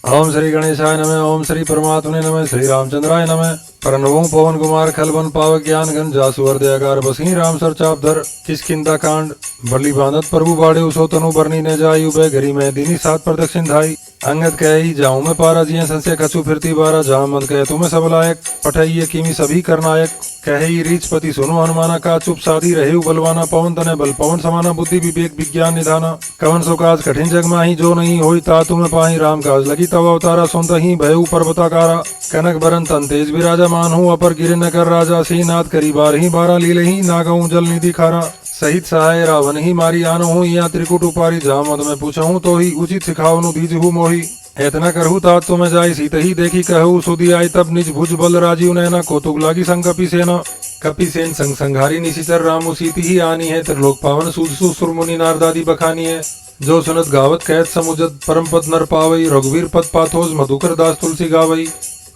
ओम श्री गणेशाय नमः। ओम श्री परमात्मने नमः। श्री रामचंद्राय नमः। प्रणवों पवन कुमार खलबन पावक ज्ञान घन जासु हृदयकार बसी राम सर चापधर किसकिंदा कांड बली बांधत प्रभु बाड़े उसो तनु बरनी ने जाई उबे घरी में दीनी सात प्रदक्षिण धाई अंगद कही जाऊं मैं पारा जिया संशय कछु फिरती बारा जहाँ मत कहे तुम्हें सब लायक पठाइए किमी सभी करनायक कहे रीचपति सुनो हनुमाना का चुप साधी रहे बलवाना पवन तने बल पवन समाना बुद्धि विवेक विज्ञान निधाना कवन सो काज कठिन जग माही जो नहीं होई ता तुम्हें पाही राम काज लगी तब अवतारा सुनत ही भयउ पर्वताकारा कनक बरन तन तेज विराजा मान हूँ अपर गिर न कर राजा सी नाथ करी बार ही बारा लीले ही नागऊ जल निधि खारा सहित सहाय रावण ही मारी आनो हूँ या त्रिकुट उपारी जा मत मैं पूछहूँ तो ही उचित सिखाओ नु दीज हूँ मोही एतना करहु तात तो मैं जाई सीत ही देखी कहू सुधी आई तब निज भुज बल राजीव नैना कौतुक लागी संग कपि सेना कपि सेन संग संघारी निशिचर रामु सीति ही आनी है त्रिलोक पावन सूझसु सुरमुनि नारदादी बखानी है जो सुनत गावत कहत समुजत परम पद नर पावई रघुवीर पद पाथोज मधुकर दास तुलसी गावई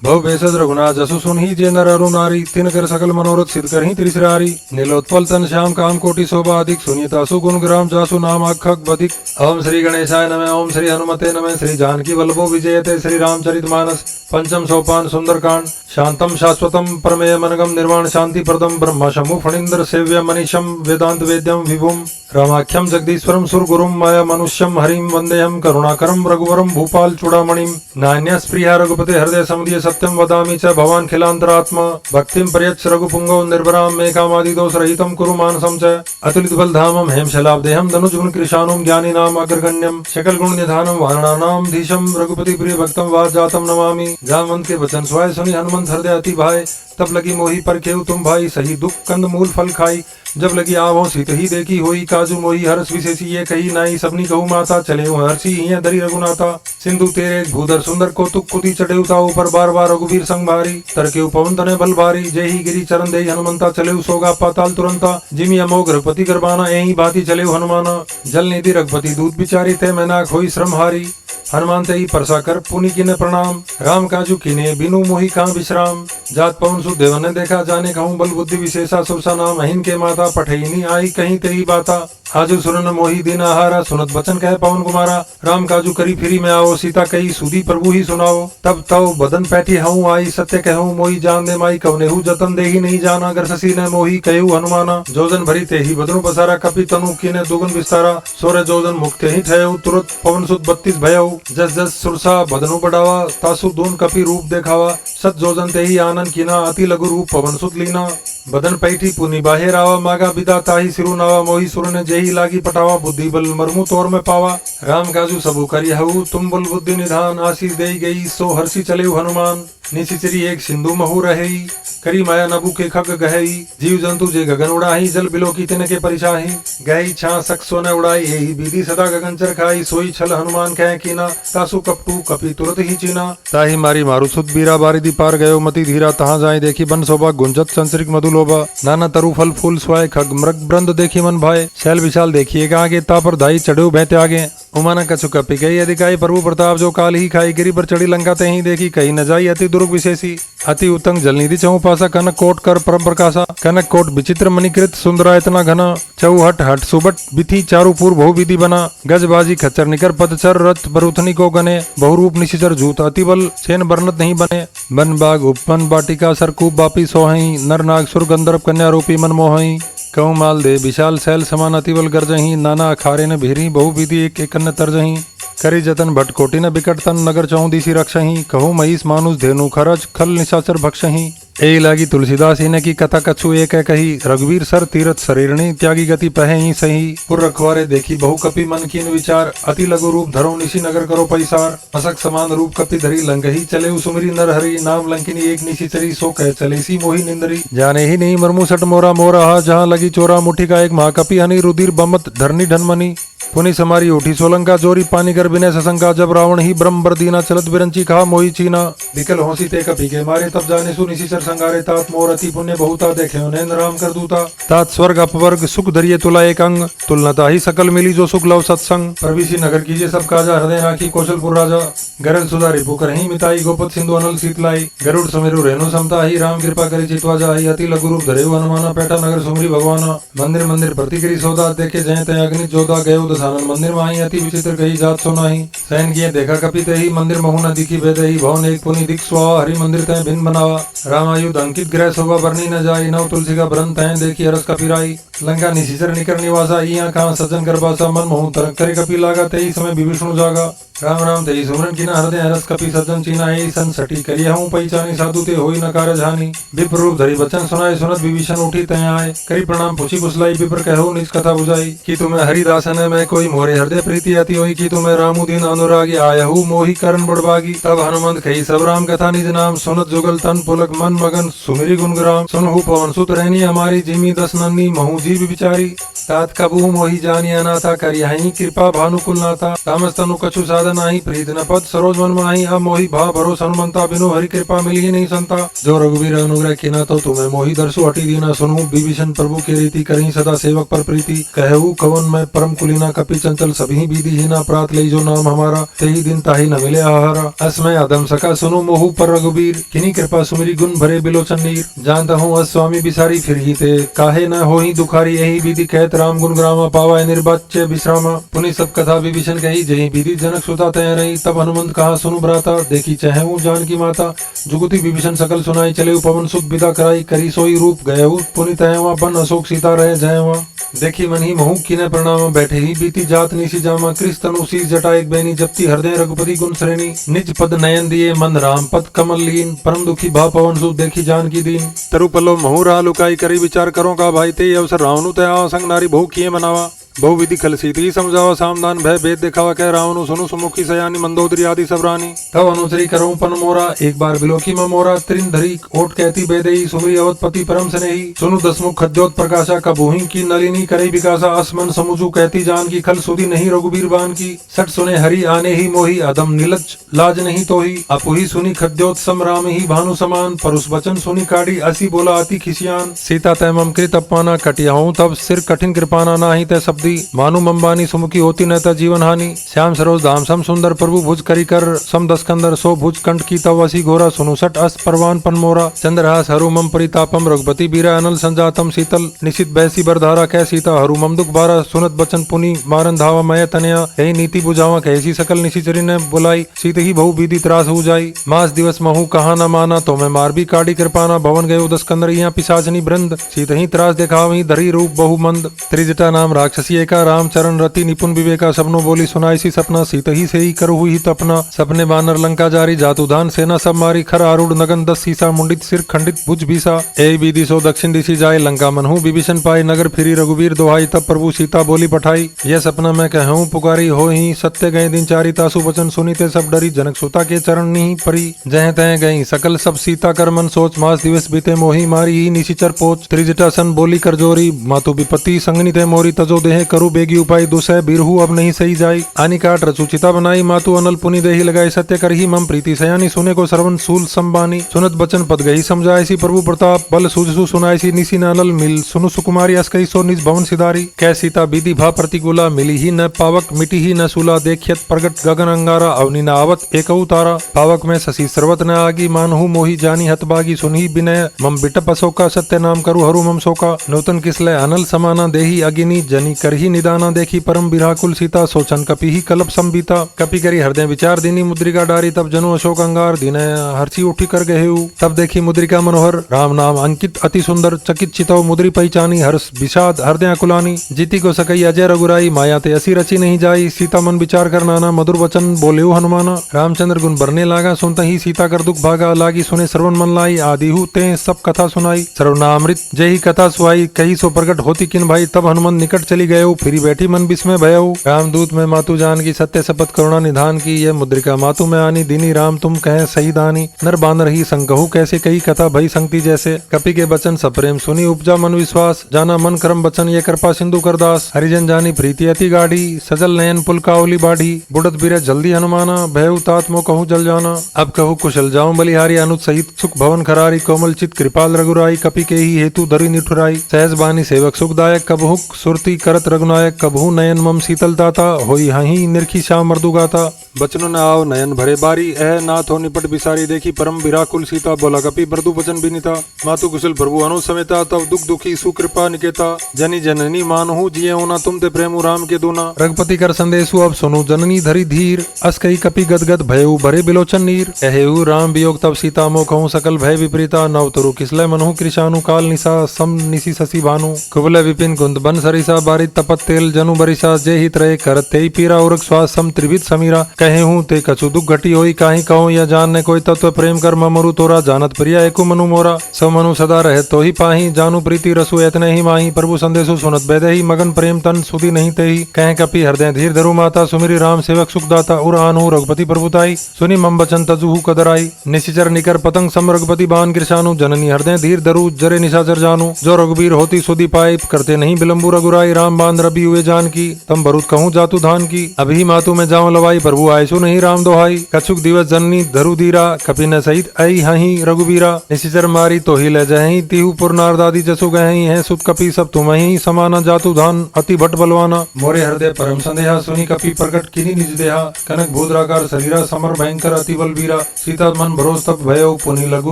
भव भेषज रघुनाथ जसु सुन ही जे नर अरु नारी तिन कर सकल मनोरथ सिद्ध कर ही त्रिसरारी नीलोत्पल तन श्याम काम कोटि शोभा अधिक सुनितासु गुण ग्राम जासु नाम अखक बधिक। ओम श्री गणेशाय नमः। ओम श्री हनुमते नमः। श्री जानकी वल्लभो विजयते श्री रामचरित मानस पंचम सोपान सुंदरकांड शांतम शाश्वतम परमेय मनगम निर्वाण शांति प्रदम ब्रह्म शंभु फणीन्द्र सेव्य मनीषम वेदांत वेद्यम विभुम रामाख्यम जगदीश्वरम सुरगुरुम माया मनुष्यम हरिम वंदेहम करुणाकरम रघुवरम भूपाल चूड़ामणिम नान्य स्प्रिया रघुपते हृदय समुदय सत्यम वदामि च भवान खिलांतरात्मा भक्तिम प्रयच्छ रघुपुंगो निर्भराम मे कामादि दोष रहितम कुरु मानसम च अतुलित बलधामम हेम शलाब्देहम धनुज गुण कृशानुम ज्ञानी नाम अग्रगण्यम शकल गुण निधानम वारणानाम धीशम रघुपति प्रिय भक्तम वाद जातम नमामि। जामवंत के वचन सुहाय सुनि हनुमंत हृदय अति भाई तब लगी मोही पर खेऊ तुम भाई सही दुख कंद मूल फल खाई जब लगी आवो सीत ही देखी होई काजू मोही हर्ष विशेषी ये कही नाई सबनी कहू माता चले हर्षी ही दरी रघुनाथा सिंधु तेरे भूधर सुंदर कौतुक कुदी चढ़े ऊपर बार बार रघुवीर संग भारी तरके पवन तने बल भारी जय ही गिरी चरण दे हनुमंता चले सोगा पाताल तुरंता जिमी अमोघ रघुपति गरबाना यही भांति चले हनुमाना जल निधि रघुपति दूध बिचारी ते मैना खोई श्रम हारी हनुमान ते ही परसा कर पुनि किने प्रणाम राम काजू किने बिनु मोहि कहाँ विश्राम जात पवन सु देव ने देखा जाने कहूँ बल बुद्धि विशेषा सुरसा नाम अहिन के माता पठैनी आई कहीं ते ही बाता आजू सुरन मोहि दिन आहारा सुनत बचन कहे पवन कुमारा राम काजू करी फिरी में आओ सीता कही सुधी प्रभु ही सुनाओ तब तव बदन पैठी हूँ आई सत्य कहूँ मोहि जान दे माई कवनेहू जतन दे ही नहीं जाना अगर शशि ने मोहि कहू हनुमाना जोजन भरी ते ही बदनु पसारा कपि तनु किने दुगुन विस्तारा सोरे जोजन मुक्ते ही ठहु तुरंत पवन सुत 32 भयऊ जस जस सुरसा बदनु बढ़ावा तासु दून कपि रूप देखावा सत जोजन ते ही आनंद कीना अति लघु रूप पवन सुत लीना बदन पैठी पुनि बाहे रावा मागा बिदा ताही सिरु नावा मोही सुर ने जेही लागी पटावा बुद्धि बल मरमु तोर में पावा राम काजू सबु करी हऊ तुम बल बुद्धि निधान आशीष दे गई सो हर्षि चले हनुमान निशिचरी एक सिंधु महु रही करी माया नबु के खग गहई जीव जंतु जे गगन उड़ाही जल बिलो की तिनके परिछाही गई छा सक्सो न उड़ाई यही विधि सदा गगन चर खाई सोई छल हनुमान कह कीना तासु कपटू कपि तुरत ही चीना ताही मारी मारु सुत बीरा बारिधि पार गयो मति धीरा तहाँ जाए देखी बन शोभा गुंजत संसरिक मधुलोभा नाना तरु फल फूल स्वाय खग मृग ब्रंद देखी मन भाई शैल विशाल देखिए आगे ता पर धाई चढ़ो भैते आगे उमाना कछु कपि गई अधिकाई प्रभु प्रताप जो काल ही खाई गिरी पर चढ़ी लंका ते ही देखी कही न जाई अति दुर्ग विशेषी अति उत्तंग जलनिधि चहु पासा कनक कोट कर परम प्रकाशा कनक कोट विचित्र मणिकृत सुंदरा इतना घना चहु हट हट सुबट बिथि चारु पूर्व बहु विधि बना गजबाजी खच्चर निकर पदचर रथ बरुथनी को गने बहुरूप निशिचर जूत अति बल सेन बरनत नहीं बने बन बाग उपवन बाटिका सरकूप बापी सोहई नर नाग सुर गंधर्व कन्या रूपी मनमोहई कहूँ माल दे विशाल शैल समान अतिबल गर्जही नाना अखारे न भिरी बहु विधि एक एक तरजही करी जतन भटकोटी न बिकट तन नगर चौदिसी रक्षही कहूँ महिष मानुष धेनु खरज खल निशाचर भक्षही ए लागी तुलसीदास ही ने की कथा कछु एक कही रघुवीर सर तीरथ शरीरणी त्यागी गति पहे ही सही पुर रखवारे देखी बहु कपि मन कीन विचार अति लघु रूप धरो निशी नगर करो पैसार मसक समान रूप कपि धरी लंगही चले सुमरी नर हरि नाम लंकिनी एक निशी चरी सो कह चले सी मोही निंदरी जाने ही नहीं मरमु सट मोरा मोरा जहाँ लगी चोरा मुठी का एक महाकपि हनी रुधिर बमत धरनी ढनमनी पुनि समारी उठी सोलंका जोरी पानी कर बिने ससंका जब रावण ही ब्रह्म बरदीना चलत बिरंची खा मोही चीना विकल होसी ते कपि के मारे तब जाने सु निशिचर संगारे तात मोर अति पुण्य बहुता देखे उन्हें राम कर दूता तात स्वर्ग अपवर्ग सुख धरिये तुला एक अंग तुलनता ही सकल मिली जो सुख लव सत्संग प्रविशी नगर कीजिए सब काजा हृदय नाखी कौशलपुर राजा गरल सुधारी पुकर ही मिताई गोपत सिंधु अनल शीतलाई गरुड़ सुमेरु रेणु समता ही राम कृपा करे चितवा जाही अति लघु रूप धरे हनुमाना पैठा नगर सुमरी भगवाना मंदिर मंदिर प्रति करी सौदा देखे जय तय अग्नि जोधा गयो सानन मंदिर माही अति विचित्र कही जात सो नाही। सैन किए देखा कपि ते ही मंदिर महु न दिखी भेद ही भवन एक पुनि दिख सुहा हरि मंदिर तय भिन्न बनावा। रामायुध अंकित ग्रह शोभा बरनी न जाई नव तुलसी का ब्रंथ तय देखी हरस कपिराई। लंका निशिचर निकर निवासा इहाँ कहाँ सज्जन कर बासा मन महु तरक करे कपि लागा ते ही समय विभीषण जागा। राम राम ते सुमरन की हृदय हरस कपि सज्जन चीना ए सन सटी करिया हूँ पहचानी साधु ते होई न कारज हानि। विप्र रूप धरी बचन सुनाए सुनत विभीषण उठी तय आए करी प्रणाम पूछी पुछलाई विप्र कहो निज कथा बुझाई। कि तुम्हें हरिदासन है मैं कोई मोरे हृदय प्रीति अति होई कि तुम्हें रामु दीन अनुरागी आया हूँ मोहि करण बड़बागी। तब हनुमंत कही सब राम कथा निज नाम सुनत जुगल तन पुलक मन मगन सुमिरी गुणग्राम। सुनहु पवन सुत रहनी हमारी जिमी दस नन्नी महु जीव विचारी। तात कबू मोहि जानी अनाथा करियाही कृपा भानुकुल नाथा। तामस तनु कछु साधन आही प्रीत न पद सरोज मन माही। अब मोहि भा भरोस हनुमंता बिनु हरि कृपा मिली ही नहीं संता। जो रघुवीर अनुग्रह किना तो तुम्हें मोहि दर्शु हटी दीना। सुनहु विभीषण प्रभु की रीति करही सदा सेवक पर प्रीति। कहू कवन मैं परम कुलीना कपि चंचल सभी विधि हीना। प्रात लई जो नाम हमारा तेही दिन ताही न मिले आहारा। असमय अदम सका सुनो मोहु पर रघुबीर किनी कृपा सुमिरी गुण भरे बिलोचन नीर। जानता हूँ अस स्वामी बिसारी फिर ही ते काहे न होही दुखारी। यही विधि कहत राम गुण ग्रामा पावा निर्वाच्य विश्रामा। पुनि सब कथा विभीषण कही जही विधि जनक सुता तय रही। तब हनुमंत कहा सुनु भ्राता देखी चहु जानकी माता। जुगुति विभीषण सकल सुनाई चले पवन सुख विदा कराई। करी सोई रूप गए पुनि तयवा बन अशोक सीता रहे जयवा। देखी मन ही महु किने प्रणाम बैठे ही बीती जात निशी जामा। कृष तनु शीस जटा एक बैनी जपती हृदय रघुपति गुण श्रेणी। निज पद नयन दिए मन राम पद कमल लीन। परम दुखी भा पवन सुख देखी जानकी दीन। तरु पल्लव महु राह लुकाई करी विचार करो का भाई ते अवसर रावणु तया संग नारी बहु किए मनावा। बहु विधि खल सीती समझावा सामदान भय भेद दिखावा। कह रावणु सुनु सुमुखी सयानी मंदोदरी आदि सब रानी। तब अनुसरी करूं पन मोरा एक बार बिलोकी में मोरा। त्रिन धरी ओट कहती बेदई सुमरी अवधपति परम स्नेही। सुनु दसमुख खद्योत प्रकाशा कबूही की नलिनी करे विकासा। असमन समुझू कहती जान की खल सुधी नहीं रघुबीर बान की। सट सुने हरि आने ही मोही अदम निलज लाज नहीं तो ही। अपुही सुनी खद्योत सम राम ही भानु समान। परुष वचन सुनी काढ़ी असी बोला अति खिसियान। सीता तैमम कृत अपमाना कटिया हूँ तब सिर कठिन कृपाना नाही तय सब मानु मंबानी सुमुखी होती न जीवन हानि। श्याम सरोज धाम सम सुंदर प्रभु भुज करी कर। सम दस्कंदर सो भुज कंठ की तव वसी घोरा। सुनु सट अस्त परवान पन मोरा। चंद्रहास हरु मम परितापम रघुपति बीरा अनल संजातम शीतल। निशित बैसी बरधारा कह सीता हरु मम दुख बारा। सुनत बचन पुनि मारन धावा मय तनया। यही नीति बुझावा कैसी सकल निशिचरी ने बुलाई। सीत ही बहु विधि त्रास हो जाई। मास दिवस महु कहा न माना तो मैं मार भी काढ़ी कृपाना। भवन गयो दस्कंदर यहाँ पिशाचनी वृंद। सीत ही त्रास दिखावही धरी रूप बहु मंद। त्रिजटा नाम राक्षसी एका राम चरण रति निपुण विवेका। सबनो बोली सुनाई सी सपना सीत ही से ही करहु ही तपना। सपने बानर लंका जारी जातु दान सेना सब मारी। खर आरूढ़ नगन 10 सीसा मुंडित सिर खंडित भुज भीसा। ए विधि सो दक्षिण दिशि जाए लंका मनहु विभीषण पाई। नगर फिरी रघुवीर दोहाई तब प्रभु सीता बोली पठाई। यह सपना मैं कहूँ पुकारी हो ही सत्य गए दिन चारी। तासु वचन सुनीते सब डरी जनक सुता के चरण नी परी। जह तह गई सकल सब सीता कर मन सोच। मास दिवस बीते मोही मारी ही निशिचर पोच। त्रिजटा सन बोली कर जोरी मातु विपत्ति संगनी ते मोरी। तजो देह करु बेगी उपाय दुसह बिरहु अब नहीं सही जाई। आनी काट रचुचिता बनाई मातु अनल पुनि देही लगाई। सत्य कर ही मम प्रीति सयानी सुने को सर्वन सूल संबानी। सुनत बचन पद गई समझाई सी प्रभु प्रताप। बल सुजसु सुनाई सी निसी न अनल मिल। सुनु सुकुमारी अस कही सो निज भवन सिधारी। कै सीता विधि भा प्रतिकूला मिली ही न पावक मिटी ही न सूला। देखियत प्रगट गगन अंगारा अवनि न आवत एकऊ तारा। पावक में शशि सर्वत न आगी मानहु मोहि जानी हतबागी। सुनहि विनय मम बिटप अशोका सत्य नाम करु हरु मम शोका। नूतन किसले अनल समाना देही अगिनी जनी करही निदाना। देखी परम बिराकुल सीता सोचन कपि ही कल्प संबीता। कपि करी हृदय विचार दीनी मुद्रिका डारी। तब जनु अशोक अंगार दीन हर्षि उठी कर गए। तब देखी मुद्रिका मनोहर राम नाम अंकित अति सुंदर। चकित चितव मुद्री पहचानी हर्ष विषाद हृदय कुलानी। जीती को सकई अजय रघुराई माया ते असी रची नहीं जाई। सीता मन विचार कर नाना मधुर वचन बोले हनुमाना। रामचंद्र गुण बरने लागा सुनता ही सीता कर दुख भागा। लागी सुने श्रवण मन लाई आदिहु ते सब कथा सुनाई। श्रवणामृत जय ही कथा सुहाई कही सो प्रकट होती किन भाई। तब हनुमान निकट चली गए फिरी बैठी मन विस्मय भयऊ। रामदूत में मातु जान की सत्य शपथ करुणा निधान की। यह मुद्रिका मातु में आनी दीनी राम तुम कहे सही दानी। नर बानर ही संकहु कैसे कही कथा भई संगति जैसे। कपि के बचन सप्रेम सुनी उपजा मन विश्वास। जाना मन करम बचन ये कृपा सिंधु करदास। हरिजन जानी प्रीति अति गाढ़ी सजल नयन पुल काउली बाढ़ी। बुढ़त बिरे जल्दी हनुमाना भयउ तात मो कहूँ जल जाना। अब कहूँ कुशल जाऊं बलिहारी अनुत सहित सुख भवन खरारी। कोमल चित कृपाल रघुराई कपि के ही हेतु धरी निठुराई। सहज बानी सेवक सुखदायक कबहुक सुरती करत भगत रघुनायक कबहू नयन मम शीतल ताता होई हही निरखी श्याम मृदु गाता। बचन न आओ नयन भरे बारी ऐ नाथ हो निपट बिसारी देखी परम विराकुल सीता बोला कपि मृदु बचन बिनीता। मातु कुशल प्रभु अनु समेता तब दुख दुखी सुकृपा निकेता। जनी जननी मानहु जिये होना तुम ते प्रेमु राम के दूना। रघुपति कर संदेशु अब सुनु जननी धरी धीर अस कही कपि गदगद भयउ भरे बिलोचन नीर। एहेउ राम वियोग तब सीता मोखहु सकल भय विपरीता। नव तरु किसलय मनहु कृशानु काल निशा सम निशि शशि भानु। कुबल विपिन कुंद बन सरिसा बारित तपत तेल जनु बरिसा। जे हित रहे करत तेई पीरा उरग श्वास सम त्रिविध समीरा। कहे हूँ ते कछु दुख घटी होई काहि कहूँ या जानने कोई तत्व प्रेम कर ममरु तोरा। जानत प्रिया एकु मनु मोरा सब मनु सदा रहे तो ही पाही। जानू प्रीति रसु एतने ही माही प्रभु संदेशु सुनत बेदहि। मगन प्रेम तन सुधि नहीं तेही कहे कपि हृदय धीर धरु माता। सुमिरी राम सेवक सुखदाता उर आनु रघुपति प्रभुताई। सुनी मम बचन तजुहु कदराई निशिचर निकर पतंग सम रघुपति बान कृशानु। जननी हृदय धीर धरु जरे निशाचर जानू। जो रघुबीर होती सुधि पाई करते नहीं विलम्बु रघुराई। राम बांध रबी हुए जान की तम भरुत कहूँ जातु धान की। अभी मातु में जाऊं लवाई प्रभु आयसु नहीं राम दोहाई। कछुक दिवस जननी धरु धीरा कपि न सहित आई हही रघुबीरा। निशिचर मारी तो ही ले जही तिहु पुर नारदादी जसु गही है। सुत कपि सब तुम ही समाना जातु धान अति भट बलवाना। मोरे हृदय परम संदेहा सुनी कपि प्रकट किनी निज देहा। कनक भूद्राकार शरीरा समर भयंकर अति बलबीरा। सीता मन भरोस तप भयउ पुनि लघु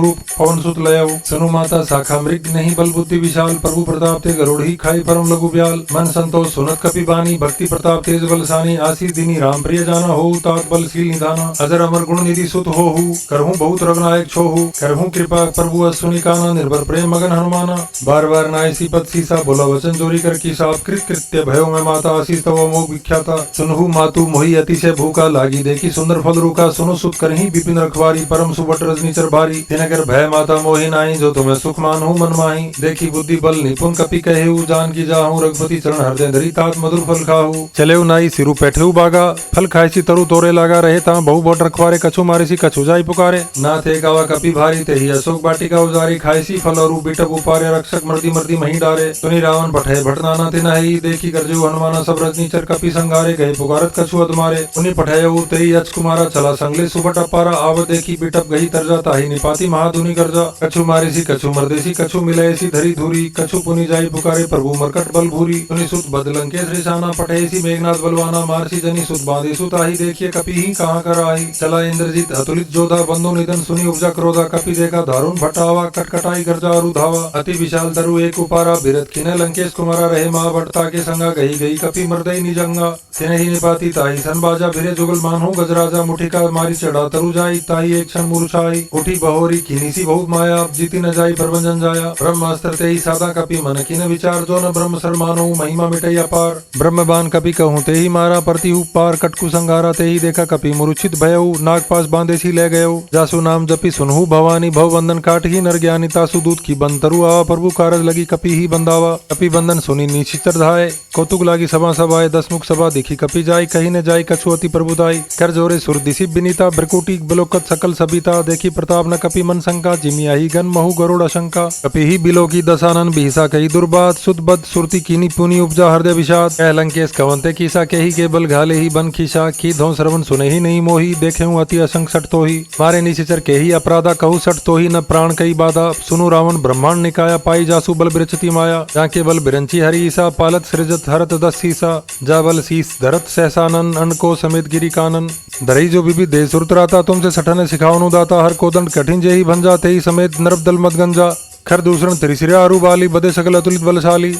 रूप पवन सुत लयउ। सुनु माता शाखा मृग नहीं बल बुद्धि विशाल। प्रभु प्रताप ते गरुड़ ही खाई परम लघु ब्याल। मन संतोष सुनत कपि बानी भक्ति प्रताप तेज बलसानी। आशीष दीनी राम प्रिय जाना हो तात बलशील निधाना। अजर अमर गुण निधि सुत हो करहूँ बहुत रघुनायक छोहू। करहूँ कृपा प्रभु असुनि काना निर्भर प्रेम मगन हनुमाना। बार बार नाय सीपत सीसा बोला वचन चोरी कर की साप कृत कृत्य भयो में माता। आशीष तव मोग विख्याता सुनहु मातु मोहि अतिशय भूखा लागी देखी सुंदर फल रूका। सुनो सुत करही विपिन रखवारी परम सुबट रजनीचर भारी। तिनकर भय माता मोहि नाहि जो तुम्हें सुख मानहु मन माही। देखी बुद्धि बल निपुण कपि कहेहु जान की जाहू। रघुपति चरण हृदय धरी तात मधुर फल खाहू। चलेउ नाई सिरु पैठेहु बागा फल खायसी तरु तोरे लागा। रहे ता बहु बोट रखवारे कछु मारिसी कछु जाई पुकारे। नाथ एक आवा कपि भारी तेहि अशोक बाटिका उजारी। खायसी फल और बिटप उपारे रक्षक मर्दी मर्दी मही डारे। सुनि रावण भटे भटनाना तिनहि देखी करजु हनुमाना। सब रजनीचर कपि संगारे गए पुकारत कछु अदमारे। उनि पठायउ तेहि अच कुमारा चला संगले सुबट अपारा। आवत देखी बिटप गही तरजा ताहि निपाति महाधुनि करजा। कछु मारिसी कछु मर्देसी कछु मिलयसी धरी धूरी। कछु पुनि जाई पुकारे प्रभु मरकट बल भूरी। सुनि सुत बदलंकेश रिसाना पठेसी मेघनाथ बलवाना। मारसी जनी सुत बांधेसु ताहि देखिए कपि ही कहाँ कर आई। चला इंद्रजीत अतुलित जोधा बंधु निधन सुनी उपजा क्रोधा। कपि देखा दारुण भटावा कटकटाई गर्जा अरु धावा। अति विशाल तरु एक उपारा बिरत खिने लंकेश कुमारा। रहे माँ भटता के संगा गही गई कपि मर्दई निजंगा। तिने ही निपाती ताहि सन बाजा भिरे जुगल मानहु गजराजा। मुठिका मारी चढ़ा तरु जाई ताहि एक क्षण मूर्छाई। उठी बहोरी किनीसी बहुत माया जीती न जाई प्रभंजन जाया। ब्रह्मास्त्र ते ही सादा कपि मन किन विचार। जो न ब्रह्म सर मानहु महिमा मिटई अपार। ब्रह्म बान कपि कहूँ ते ही मारा परति पार। कटकु संगारा ते ही देखा कपि मूर्छित भयउ। नाग पास बांधेसी ले गयउ। जासु नाम जपि सुनहु भवानी भव बंधन काट ही नर ज्ञानी। तासु दूत की बंतरु आवा प्रभु कारज लगी कपि ही बंदावा। कपि बंधन सुनी निशिचर धाय कौतुक लागी सभा सभाए। दस मुख सभा दिखी कपि जाई कहीं न जाई कछु अति प्रभुताई। कर जोरे सुर दिसी बिनीता ब्रकुटी बिलोकत सकल सबिता। देखी प्रताप न कपि मन शंका जिमि आही गन महु गरुड़ शंका। कपि ही बिलो की दसानन बिहिसा कही दुर्बात। सुत बद सुरति कीनी पुनि उपजा हृदय विषाद। कह लंकेश कवंते कीसा के ही केबल घाले ही बन खीसा। की धो श्रवण सुने ही नहीं मोही देखे हूँ अति असंग सट तो ही। मारे निशिचर के ही अपराधा कहू सट तो ही न प्राण कई बाधा। सुनु रावण ब्रह्मांड निकाया पाई जासु बल बिरचती माया। जाके बल बिरंची हरि ईसा पालत सृजत हरत दस सीसा। जा बल शीस धरत सहसानन अन्न को समेत गिरी कानन। धरई जो बिबि दे सुरतराता तुमसे सठन सिखावनु दाता। हर को दंड कठिन जेहि भंजा तेहि समेत नरप दल मत गंजा। खर दूसरन त्रिशिरा अरु बाली बदे सकल अतुलित बलशाली।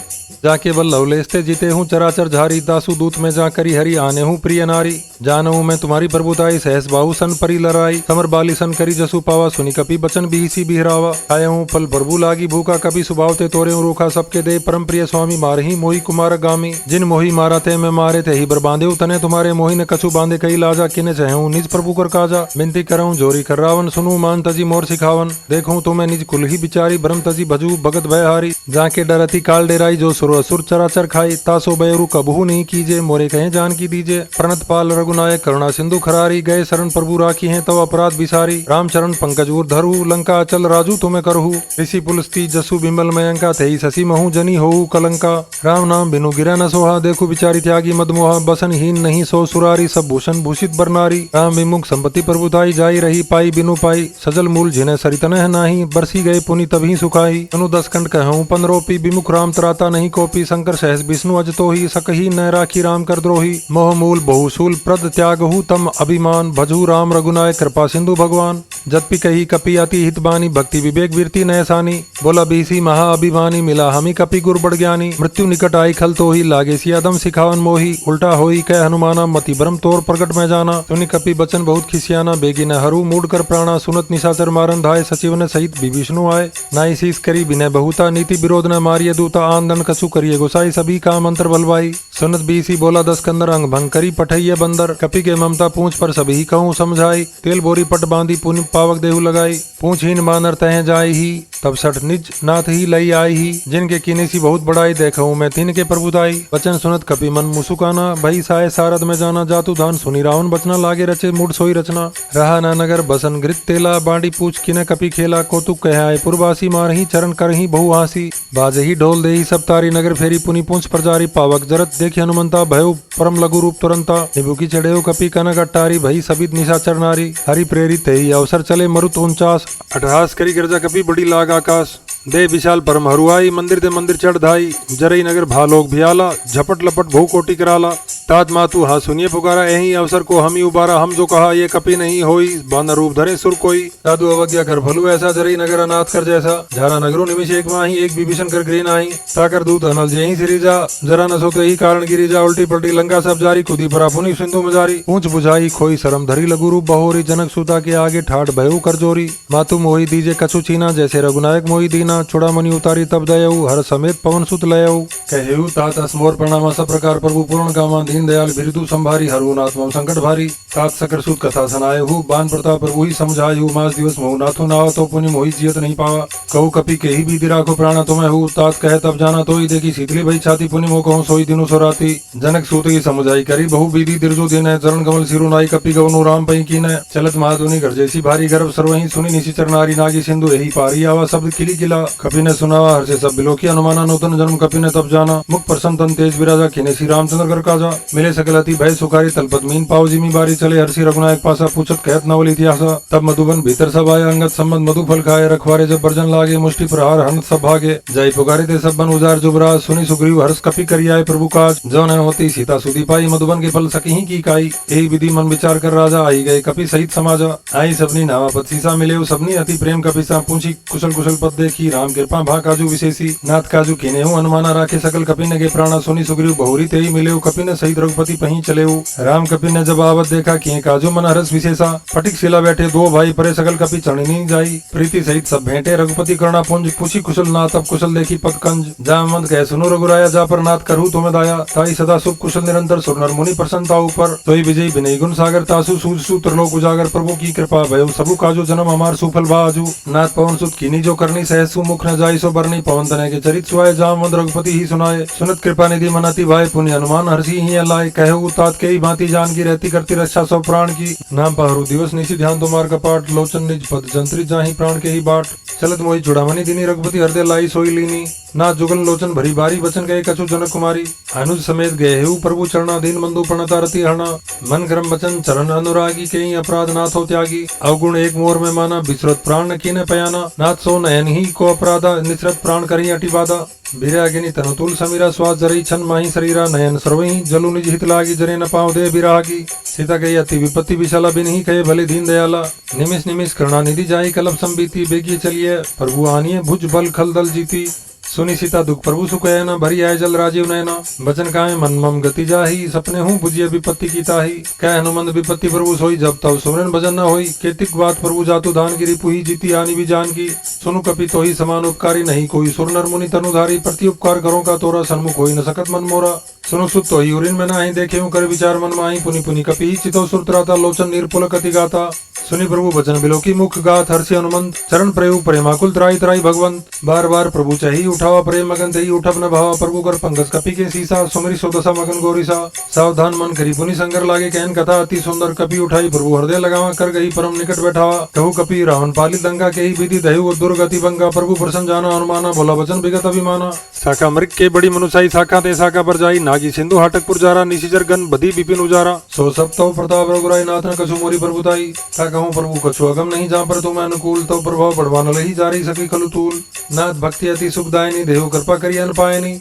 जाके बल लवलेस्ते जीते हूँ चराचर झारी। दासु दूत में जा करी हरि आने हूँ प्रिय नारी। जानहूँ मैं तुम्हारी प्रभुताई सहस बाहु सन परी लड़ाई। समर बाली सन करी जसु पावा सुनी कपि बचन बिहिसी बिहरावा। आया हूँ फल प्रभु लागी भूखा कपि सुभावते तोरे रोखा। सबके दे परम प्रिय स्वामी मारही मोहि कुमार गामी। जिन मोहि मारा थे मैं मारे थे ही बर बांधे तने तुम्हारे। मोहि ने कछु बांधे कई लाजा किने चाहूँ निज प्रभु कर काजा। बिनती करऊँ जोरी कर रावण सुनू मान तजी मोर सिखावन। देखूँ तो मैं निज कुल ही बिचारी ब्रह्म तजी भजू भगत भय हारी। जाके डरती काल डेराई जो सुर असुर चराचर खाई। तासो बैरु कबहू नहीं कीजे मोरे कहे जान की दीजे। प्रणत पाल रघु रघुनायक करुणा सिंधु खरारी, गए शरण प्रभु राखी हैं तव अपराध बिसारी, रामचरण पंकज ऊर धरहु, लंका अचल राजू तुम्हें करहु, ऋषि पुलस्ती जसु बिमल मयंका, तेई शशि महु जनी होहु कलंका, राम नाम बिनु गिरह न सोहा, देखु बिचारी त्यागी मदमोहा, बसन हीन नहीं सो सुरारी, सब भूषण भूषित बरनारी, राम विमुख संपत्ति प्रभुताई, जाई रही पाई बिनु पाई, सजल मूल जिन्हें सरितनह नाही, बरसी गए पुनि तभी सुखाई, अनु 10 कंठ कहूँ पंद्रोपी, विमुख राम तराता नहीं कोपी, शंकर सहस विष्णु अज तोहि, सकही न राखी राम कर द्रोही, मोह मूल बहुसूल प्रद त्यागहु तम अभिमान, भजहु राम रघुनायक कृपा सिंधु भगवान, जत्पि कही कपि अति हितबानी, भक्ति विवेक वीरती नयसानी, बोला बीसी महा अभिमानी, मिला हमी कपि गुर बड़ ज्ञानी, मृत्यु निकट आई खल तोहि, लागे सियादम सिखावन मोही, उल्टा होई कह हनुमाना, मति भ्रम तोर प्रकट में जाना, सुनि कपि बचन बहुत खिसियाना, बेगी न हरू मूड कर प्राणा, सुनत निशाचर मारन धाय, सचिव ने सहित विभीषणु आए, नाई शीस करी विनय बहुता, नीति विरोध न मारिय दूता, आंदन कछु करिए गोसाई, सभी काम अंतर बलवाई, सुनत बीसी बोला 10 कंदर, अंग भंग करी पठैये बंदर, कपि के ममता पूछ पर सभी कहूँ समझाई, तेल बोरी पट बांधी पुनि पावक देहु लगाई, पूछहीन बानर तह जाय ही, तब सठ निज नाथ ही लई आई ही, जिनके किनेसी बहुत बड़ाई, देखूं मैं तीन के प्रभुताई, वचन सुनत कपि मन मुसुकाना, भई साय सारद में जाना, जातु धान सुनी रावण बचना, लागे रचे मूड सोई रचना, रहा न नगर बसन घृत तेला, बांडी पूछ किन कपि खेला, कौतुक कह आए पुरवासी, मारही चरण करही बहु हासी, बाजही ढोल देही सब तारी, नगर फेरी पुनि पूछ प्रजारी, पावक जरत देखि हनुमंता, भयो परम लघु रूप तुरंता, निबुकी चढ़ेऊ कपि कनक अट्टारी, भई सबित निशाचर नारी, हरि प्रेरित ही अवसर चले मरुत 49, अटहास करी गिरजा कपि बड़ी लाग आकाश, दे विशाल परम हरुआई, मंदिर दे मंदिर चढ़ धाई, जरई नगर भालोक भियाला, झपट लपट भू कोटि कराला, तात मातु हा सुनिए पुकारा, यही अवसर को हम ही उबारा, हम जो कहा ये कपि नहीं होई, बानर रूप धरे सुर कोई, साधु अवज्ञा कर भलु ऐसा, जरई नगर अनाथ कर जैसा, झारा नगरो निमिष एक माही, एक विभीषण कर गृह नाही, ताकर दूत अनल जेही सिरिजा, जरा न सोते ही कारण गिरिजा, उल्टी पलटी लंका सब जारी, खुदी भरा पुनि सिंधु मजारी, पूछ बुझाई खोई शरम धरी, लघु रूप बहोरी, जनक सुता के आगे ठाठ भयउ कर जोरी, मातु मोही दीजे कछु चीना, जैसे रघुनायक मोही दीना, चूड़ामणि उतारी तब दयऊ, हर समेत पवन सुत लयऊ, कहेऊ तात असमोर प्रणामा, सब प्रकार प्रभु पूर्ण कामा, दीन दयाल बिरदु संभारी, हरुनाथ मम संकट भारी, तात सकर सुत कथा सनायहु, बान प्रताप प्रभु ही समझायहु, मास दिवस मोहु नाथु नाव, तो पुनि मोहि जियत नहीं पावा, कहु कपि के ही बीति राखो प्राणा तुम्हें हु, तात कहे तब जाना तोई, देखी शीतली भई छाती, पुनि मोह कहूँ सोई दिनु सोराती, जनक सूत की समुझाई करी, बहु विधि दिरजो दिन, चरण कमल सिरु नाई, कपि गवनु राम पई कीन, चलत महाधुनि घर जैसी भारी, गर्भ सर्वहि सुनि निशिचर नारी, नागी सिंधु यही पारी, आवा शब्द किली किला, कपि ने सुनावा हर्षे सब बिलोकी, अनुमाना नूतन जन्म कपि ने तब जाना, मुख प्रसन्न तन तेज विराजा, किने श्री रामचंद्र कर काजा, मिले सकल अति भय सुखारी, तलपत मीन पाव जिमी बारी, चले हर्षि रघुनायक पासा, पूछत कहत नवल इतिहासा, तब मधुबन भीतर सब आए, अंगत सम्मत मधु फल खाए, रखवारे जब बर्जन लागे, मुष्टि प्रहार हनत सब भागे, जय पुकारे ते सब बन उजार जुबराज, सुनि सुग्रीव हर्ष कपि करियाए प्रभु काज, जो न होती सीता सुधी पाई, मधुबन के फल सकी की काई, यही विधि मन विचार कर राजा, आई गए कपि सहित समाजा, आई सबनी नावा पत सीसा मिले, सबनी अति प्रेम कपि सा, पूछी कुशल कुशल पद देखी, राम कृपा भा काजू विशेषी, नाथ काजू कीने हूँ, अनुमाना राखे सकल, कपि ने के प्राणा, सुनि सुग्रीव बहुरी तेई मिले, कपि ने सहित रघुपति पही चले, राम कपि ने जब आवत देखा, किए काजू मन हरस विशेषा, फटिक शिला बैठे दो भाई, परे सकल कपि चढ़नी जाई, प्रीति सहित सब भेंटे, रघुपति करुणा पुंज, पूछी कुशल नाथ अब कुशल देखी पद कंज, जामवंत कहे सुनो रघुराया, जा पर नाथ करहु तुम्हें दाया, ताई सदा सुख कुशल निरंतर, सुर नर मुनि प्रसन्नता ऊपर, तोई विजयी विनय गुण सागर, तासु सूझ त्रिलोक उजागर, प्रभु की कृपा भयो सबु काजू, जन्म हमार सुफल बाजू, नाथ पवन सुत कीनी जो करनी, सहसु मुख न जाई सो बरनी, पवन तनय के चरित सुआए, जामवंत रघुपति ही सुनाए, सुनत कृपा निधि मनति भाई, पुण्य हनुमान हर्षि ही लाए, कहु तात के ही भांति जान की, रहती करती रक्षा सौ प्राण की, नाम पहरू दिवस निशि ध्यान तुम्हार कपाट, लोचन निज पद जंत्रित जाहि प्राण के ही बाट, चलत मोहि चूड़ामणि दीनी, रघुपति हृदय लाई सोई लीनी, नाथ जुगल लोचन भरी बारी, बचन गए कछु जनक कुमारी, अनुज समेत गए हेउ प्रभु चरणा, दीन बंधु प्रणता रति हरणा, मन क्रम बचन चरण अनुरागी, कहीं अपराध नाथ हो त्यागी, अवगुण एक मोर में माना, बिसरत प्राण न कीने पयाना, नाथ सो नयन ही को अपराधा, निसरत प्राण करी अति बाधा, बिरागिनी तनुतुल समीरा, स्वाद जरई छन माही शरीरा, नयन सर्वही जलु निज हित लागी, जरे न पाव दे बिरागी, सीता कही अति विपत्ति विशाला, बिन ही कहे भले दीन दयाला, निमिष निमिष करुणा निधि जाई, कलप संबीती, बेगी चलिए प्रभु आनिए, भुज बल खल दल जीती, सुनि सीता दुख प्रभु सुख है न, भरी आय जल राजीव नयना, बचन काए मन मम गति जाही, सपने हूँ बुझिए विपत्ति की ताही, कह हनुमंत विपत्ति प्रभु सोई, जब तब सुमरन भजन न होई, केतिक बात प्रभु जातु दान गिरी, पुही जीती हानि भी जान की, सुनु कपि तो ही समान उपकारी नहीं कोई, सुर नर मुनि तनुधारी, प्रति उपकार करो का तोरा, सन्मुख होई न सकत मन मोरा। सुनो सुत तो ही उरिन में नाही देखे कर विचार मन माही पुनि पुनि कपि चितो सुरत्राता लोचन निर्पुल कति गाता। सुनि प्रभु बचन बिलोकी मुख गात हर्षि हनुमंत चरण प्रयु प्रेमाकुल त्राई त्राई भगवंत। बार बार प्रभु चही उठावा प्रेम मगन तही उठप न भावा प्रभु कर पंकज कपि के सीसा सुमरी सोदसा मगन गोरिसा। सावधान मन करी पुनि संगर लागे कहन कथा अति सुंदर कपि उठाई प्रभु हृदय लगावा कर गई परम निकट बैठावा। कहु कपि रावण पाली दंगा के ही विधि दहु दुर्गति भंगा प्रभु प्रसन्न जाना हनुमाना बोला वचन विगत अभिमाना। शाखा मृग के बड़ी मनुसाई शाखा ते शाखा पर जाई नागी सिंधु हाटकपुर जारा निशिचर गन बधी विपिन उजारा। सो सब तो प्रताप रघुराई नाथ न कछु मोरी प्रभुताई ता कहूँ प्रभु कछु अगम नहीं जा पर तुम अनुकूल तो प्रभाव बढ़वान लही जा रही सकी कलु तूल। नाथ भक्ति अति सुखदायनी देहु कृपा करी अन पायनी।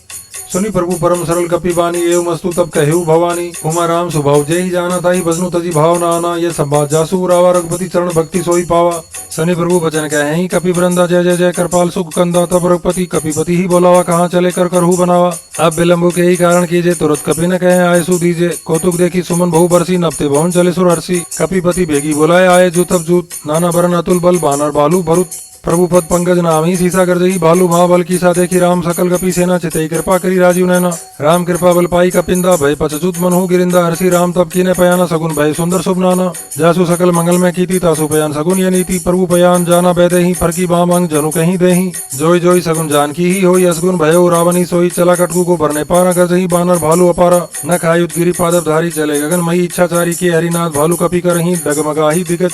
सुनि प्रभु परम सरल कपि बानी एव मस्तु तब कहु भवानी। उमा राम स्वभाव जय ही जाना ताई भजनु तजी भाव न आना ये संबाद जासु रावा रघुपति चरण भक्ति सोई पावा। सनि प्रभु बचन कहे ही कपि वृंदा जय जय जय कृपाल सुख कंदा तब रघुपति कपिपति ही बोलावा कहाँ चले कर करहु बनावा। अब विलम्बु के ही कारण कीजे तुरंत कपि न कहे आय सु दीजे कौतुक देखी सुमन बहु बरसी नपते भवन चले सुर हर्षि। कपिपति बेगी बोलाए आये जूतब जूत नाना बरन अतुल बल बानर बालू भरुत। प्रभु पद पंकज नाम ही सीसा कर जही भालू महाबल की सा देखी राम सकल कपि सेना चितई कृपा करी राजीव नैना। राम कृपा बल पाई कपिंदा भय पचचुत मन हो गिरिंदा हर्षि राम तब कीने पयाना सगुन भय सुंदर शुभ नाना। जासु सकल मंगल में कीती तासु पयान सगुन ये नीति प्रभु पयान जाना बैदे ही फरकी बाम अंग जनु कहीं देही। जोई जोई सगुन जानकी ही होई असगुन भयो रावणी सोई चला कटकू को भरने पारा कर जही बानर भालू अपारा। न खायुत गिरी पादप धारी चले गगन मही इच्छाचारी के हरिनाथ भालू कपि करही डगमगाही दिग्गज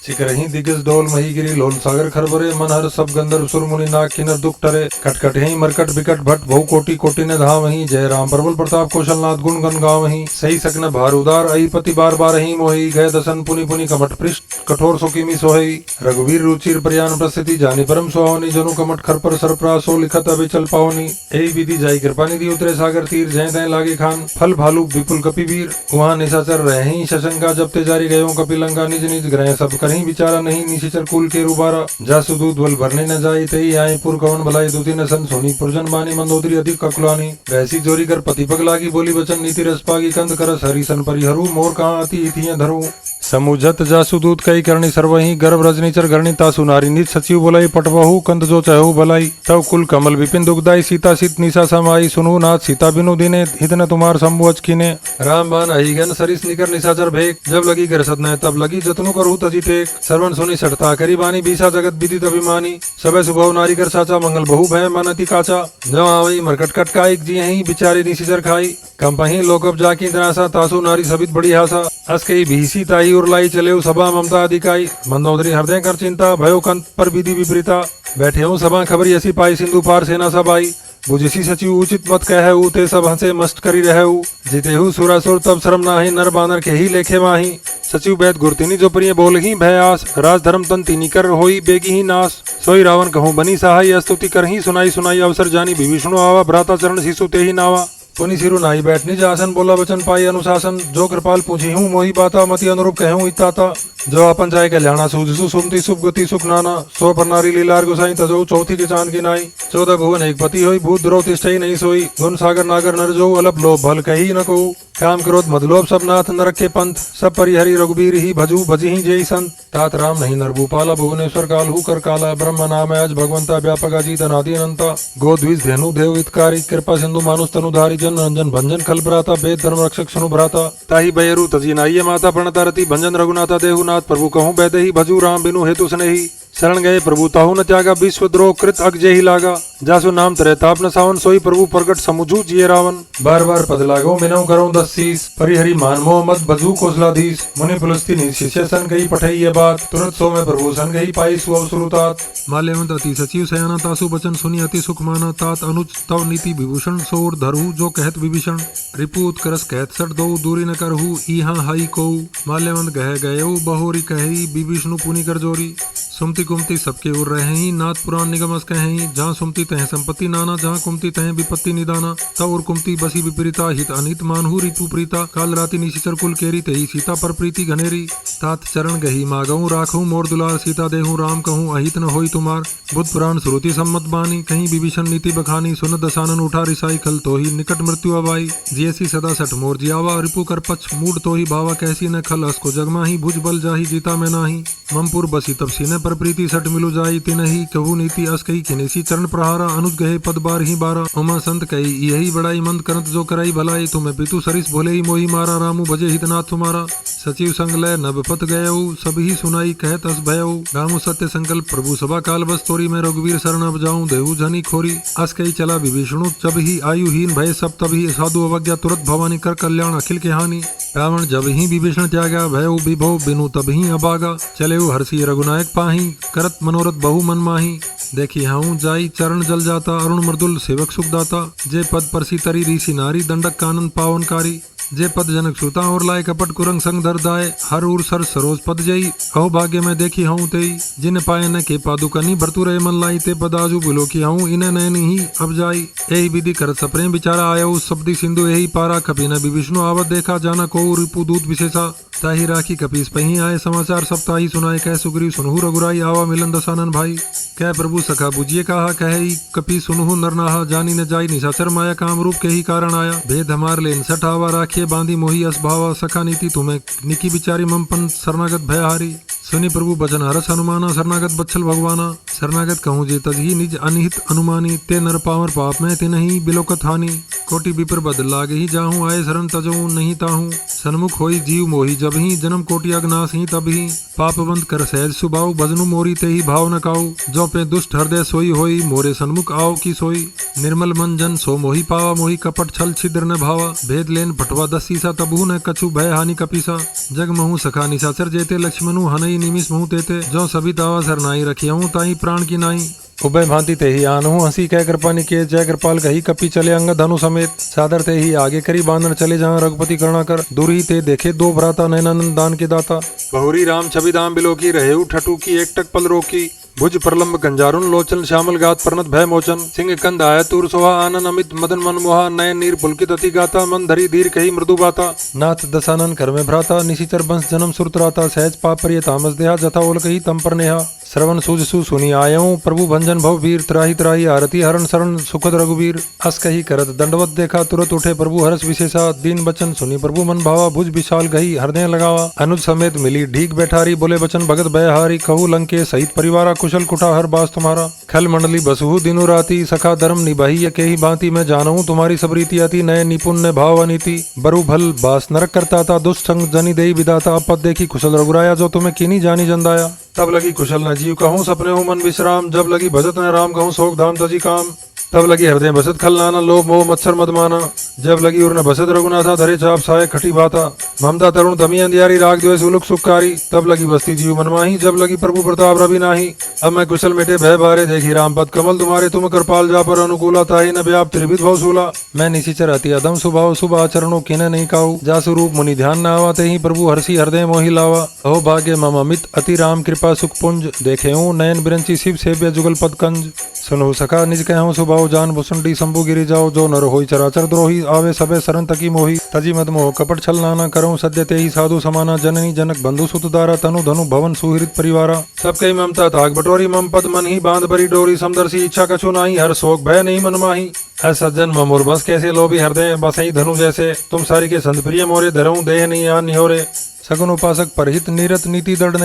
चिकरही दिग्गज डोल मही गिरी लोल सागर खरबरे मन हर सब गंधर्व सुर मुनि नाग किन्नर दुख टरे। कटकट ही मरकट बिकट भट बहु कोटि कोटि ने धाम ही जय राम प्रबल प्रताप कौशलनाथ गुण गण गाँव ही। सही सकन भार उदार अहिपति बार बार ही मोहि गए दसन पुनि पुनि कमट पृष्ठ कठोर सुकिमी सोहई। रघुवीर रुचिर प्रयान प्रसिद्धि जानी परम सुहावनी जनु कमट खर पर सरप्रास सो लिखत अभी चल पावनी। यही विधि जाई कृपा निधि उतरे सागर तीर जय तय लागे खान फल भालू विपुल कपि वीर। वहाँ निशाचर रहे शशंका जब ते जारी गयो कपिलंका निज निज ग्रह सब कहीं विचारा नहीं निशिचर कुल के रुबारा। जासु दूध बल भरने न जाई तई आए पुर कवन भलाई दूती न सन सोनी पुरजन बानी मंदोदरी अधिक ककुलानी। वैसी जोरी कर पति पग लागी बोली वचन नीति रस पागी कंद करस हरि सन परिहरु मोर कहाँ अति इतियां धरु। समुझत जासु दूत कई करणी सर्वही गर्भ रजनीचर घरणी तासु नारी निज सचिव बोलाई पटवहु कंद जो चहु भलाई। तव कुल कमल विपिन दुखदाई सीता सीत निशा समाई सुनु नाथ सीता बिनु दीने हित न तुम्हार शंभु अचकीने। राम बान अहिगन सरिस निकर निशाचर भेक जब लगी गरसत न तब लगी जतनु करहु तजी टेक। सर्वन सुनि सटता करी बानी बीसा जगत विदित अभिमानी। सबे सुबह नारी कर साचा मंगल बहु भय मन अति काचा। जब आवई मरकट कटकाई जी ही बिचारी निशिचर खाई कंपही लोकब जाकी दरासा तासु नारी सबित बड़ी हासा। अस कई भीसी ताई उरलाई चले सभा ममता अधिकाई मंदोदरी हृदय कर चिंता भयो कंत पर विधि विपरीता। बैठे हूँ सभा खबरी ऐसी पाई सिंधु पार सेना सब आई। बुझसी सचिव उचित मत कहु ते सब हंसे मस्त करी रहु। जितेहु सुरासुर तब शर्म नाही नर बानर के ही लेखे माही। सचिव बैद गुरतिनी जो प्रिय बोल ही भय आस राज धर्म तन तिनी कर होई बेगी ही नाश। सोई रावण कहूँ बनी सहाय स्तुति कर ही सुनाई सुनाई अवसर जानी विभीषणु आवा भ्राता चरण शिशु ते ही नावा। पुनि सिरु नाई बैठनी जासन बोला वचन पाई अनुशासन। जो कृपाल पूछी हूँ मोहि बाता मति अनुरूप कहूँ इताता। जो अपन जाय कल्याणा सूझसु सुमति सुख गति सुख नाना। सो पर नारी लीलार गुसाई तजो चौथी के चांद की नाई। 14 भुवन एक पति होई भूत द्रव तिष्ठई नहीं सोई। गुण सागर नागर नर जो अलप लोभ भल कही न को। काम क्रोध मदलोभ सब नाथ नरक के पंथ सब परिहरि रघुबीर ही भजू भजी ही जय संत। तात राम नहीं नरभूपाला भुवनेश्वर काल हु कर काला। ब्रह्म नाम आज भगवंता व्यापक अजीत अनादि अनंता। गोद्विज धेनु देव हितकारी कृपा सिंधु मानुष तनुधारी जन रंजन भंजन खल भ्राता वेद धर्म रक्षक सुनु भ्राता। ताहि बयरु तजी नाइये माता प्रणता रति भंजन रघुनाथा देहु नाथ। प्रभु कहूँ बैदही भजू राम बिनु हेतु स्नेही। शरण गए प्रभु ताहु न त्यागा विश्व द्रोह कृत अगजे ही लागा। जासु नाम तरे ताप न सावन सोई प्रभु प्रगट समुझू जिये रावण। बार बार पद लागो मिनऊ करो 10 शीस परिहरि मान मोह मत भजू कौशलाधीश। मुनि पुलस्ती शिष्य सन गई पठई ये बात तुरंत सो में प्रभु सन गई पाई सुअवसुरुतात। माल्यवंत अति सचिव सयाना तासु बचन सुनी अति सुख माना। तात अनुज तव नीति विभूषण सोर धरहु जो कहत विभीषण। रिपु उत्करस कहत सट दो दूरी न करहु इहा हाई को। माल्यवंत गह गयो बहोरी कही विभीषणु पुनि कर जोरी। सुमति कुमति सबके उर रहे ही नाथ पुराण निगमस कहीं। जहाँ सुमति तह संपत्ति नाना जहाँ कुमति तह विपत्ति निदाना। तब और कुमति बसी विपरीता हित अनित मानहु रिपु प्रीता। काल राति निशिचर कुल केरी तही सीता पर प्रीति घनेरी। तात चरण गही मागहु राखहु मोर दुलार सीता देहु राम कहूँ अहित न होई तुमार। बुद्ध पुराण श्रुति सम्मत बानी कहीं विभीषण नीति बखानी। सुन दसानन उठा रिसाई खल तो ही निकट मृत्यु अबाई। जियसी सदा सठ मोर जियावा रिपु कर पक्ष मूड तो ही भावा कैसी न खल। असको जगमा ही भुज बल जाही जीता में नाही। ममपुर बसी तब सीने पर पर प्रीति सट मिलु जाई तिनहि कहू नीति अस कही खिनेसी चरण प्रहारा अनुज गहे पद बार ही बारा उमा संत कही यही बड़ाई मंद करत जो कराई भलाई तुम्हें पितु सरिस भोले ही मोही मारा रामू भजे हितनाथ तुम्हारा सचिव संग लय नभपत गयऊ सब ही सुनाई कहत अस भयऊ रामू सत्य संकल्प प्रभु सभा काल बस तोरी में रघुवीर शरण अब जाऊं देहु झनी खोरी अस कही चला विभीषणु जब ही आयुहीन भय सब तभी साधु अवज्ञा तुरंत भवानी कर कल्याण अखिल के हानि रावण जब ही विभीषण त्यागा भयऊ विभव बिनु तब ही अभागा चलेऊ हर्षि रघुनायक पाही करत मनोरथ बहु मन माही देखी हाउ जाई चरण जल जाता अरुण मृदुल सेवक सुख दाता जे पद परसी तरी ऋषि नारी दंडक कानन पावनकारी जे पद जनक सुता और लाए कपट कुरंग संग दर दाए हर उर सर सरोज पद जई अहो भाग्य में देखी हूँ तेई जिन पाए न के पादुकनी भरतु रहे मन लाई ते पदाजु बुलो की हूँ इन्हें नैन ही अब जाई यही विधि करत सप्रेम बिचारा आया उस शब्दी सिंधु यही पारा कपि न विष्णु आवत देखा जाना को रिपु दूत विशेषा ताही राखी कपीस पही आए समाचार सप्ताही सुनाए कह सुग्रीव सुनहु रघुराई आवा मिलन दसानन भाई कह प्रभु सखा बुझिए कहा कह कपि सुनहु नरनाहा जानी न जाई निशाचर माया काम रूप के ही कारण आया भेद हमार ले सठ आवा राखिए बांधी मोही अस भावा सखा नीति तुम्हें निकी बिचारी ममपन शरणागत भयहारी सुनि प्रभु बचन हरस हनुमाना शरणागत बच्छल भगवाना शरणागत कहूँ जे तजही निज अनिहित अनुमानी ते नर पावर पाप में ते नहीं बिलोकत हानि कोटि विपर बद लागे ही जाहूँ आए शरण तजऊ नहीं ताहूँ सन्मुख होई जीव मोही जब ही जन्म कोटि अग्नाश ही तब ही पाप बंद कर सहज सुबाऊ भजनु मोरी ते ही भाव न काऊ जो पे दुष्ट हृदय सोई होई मोरे सन्मुख आओ की सोई निर्मल मन जन सो मोही पावा मोही कपट छल छिद्र न भावा भेद लेन भटवा दस सीसा तबहु न कछु भय हानि कपीसा जग महु सखा निशाचर जेते लक्ष्मणु हनई निमिष मुँह तेते जो सभी तावा सरनाई रखियाऊं ताई प्राण की नाई उभय भांति ते ही आनहु हंसी कह कृपा निकेत जय कृपाल कही कपि चले अंग धनु समेत सादर ते ही आगे करी बांधन चले जहाँ रघुपति करुणा कर दूरी ते देखे दो भ्राता नैनानंद दान के दाता बहुरी राम छवि दाम बिलो की रहे ठटू की एक टक पल रोकी भुज प्रलंब गंजारुन लोचन श्यामल गात परनत भय मोचन सिंह कंद आय तुर सोहा आनन अमित मदन मन मोहा नयन नीर पुलकित अति गाता मन धरी धीर कही मृदु बाता नाथ दसानन कर में भ्राता निशिचर बंश जन्म सुरतराता सहज पाप परिय तामस देहा जथा ओल कही तम पर नेहा श्रवण सूझ सु सुनी आयऊ प्रभु भंजन भव वीर त्राही त्राही आरती हरण शरण सुखद रघुवीर अस कही करत दंडवत देखा तुरत उठे प्रभु हरस विशेषा दीन बचन सुनी प्रभु मन भावा भुज विशाल गही हृदय लगावा अनुज समेत मिली ढीक बैठारी बोले बचन भगत भयहारी कहू लंके सहित परिवारा कुशल कुठा हर बास तुम्हारा खल मंडली बसहु दिनु राती सखा धर्म निभाई के ही भांति मैं जानू तुम्हारी सब रीति अति नय निपुण भाव अनीति बरु भल बास नरक करता था दुष्ट संग जनी देई विदाता अपद देखी कुशल रघुराया जो तुम्हें कीनी जानी जंदाया तब लगी कुशल न जीव कहूँ सपने हो मन विश्राम जब लगी भजत न राम कहूँ शोक धाम तजी काम तब लगी हृदय बसत खल नाना लोभ मोह मत्सर मदमाना जब लगी उर न बसत रघुनाथा धरे चाप साय खटी बाता ममता तरुण तमी अंधियारी राग द्वेष उलुक सुखकारी तब लगी बस्ती जीव मनमाही जब लगी प्रभु प्रताप रवि नाही अब मैं कुशल मिटे भय बारे देखी राम पद कमल तुम्हारे तुम कृपाल जा पर अनुकूला ताही न व्याप त्रिविध भवसूला मैं निशिचर अति अदम स्वभाव शुभ आचरणों किने नहीं काऊ जासु रूप मुनि ध्यान न आवाते ही प्रभु हर्षि हृदय मोहि लावा अहो भाग्य मम अमित अति राम कृपा सुख पुंज देखे नयन बिरंची शिव सेव्य जुगल पद कंज सुनो सखा निज कहूँ स्वभाव जान भुसुंडी शंभु गिरी जाओ जो नर होई चराचर द्रोही आवे सबे शरण तकी मोही तजी मद मोह कपट छल नाना करऊं सद्य ते ही साधु समाना जननी जनक बंधु सुत दारा तनु धनु भवन सुहृत परिवारा सब कई ममता ताक बटोरी मम पद मन ही बांध भरी डोरी समदर्शी इच्छा कछु नाही हर शोक भय नहीं मन माही है सज्जन ममोर बस कैसे लोभी हृदय बसई धनु जैसे तुम सारी के संत प्रिय मोरे धरऊं देह नहीं आन निहोरे सगुन उपासक परहित नीरत नीति दृढ़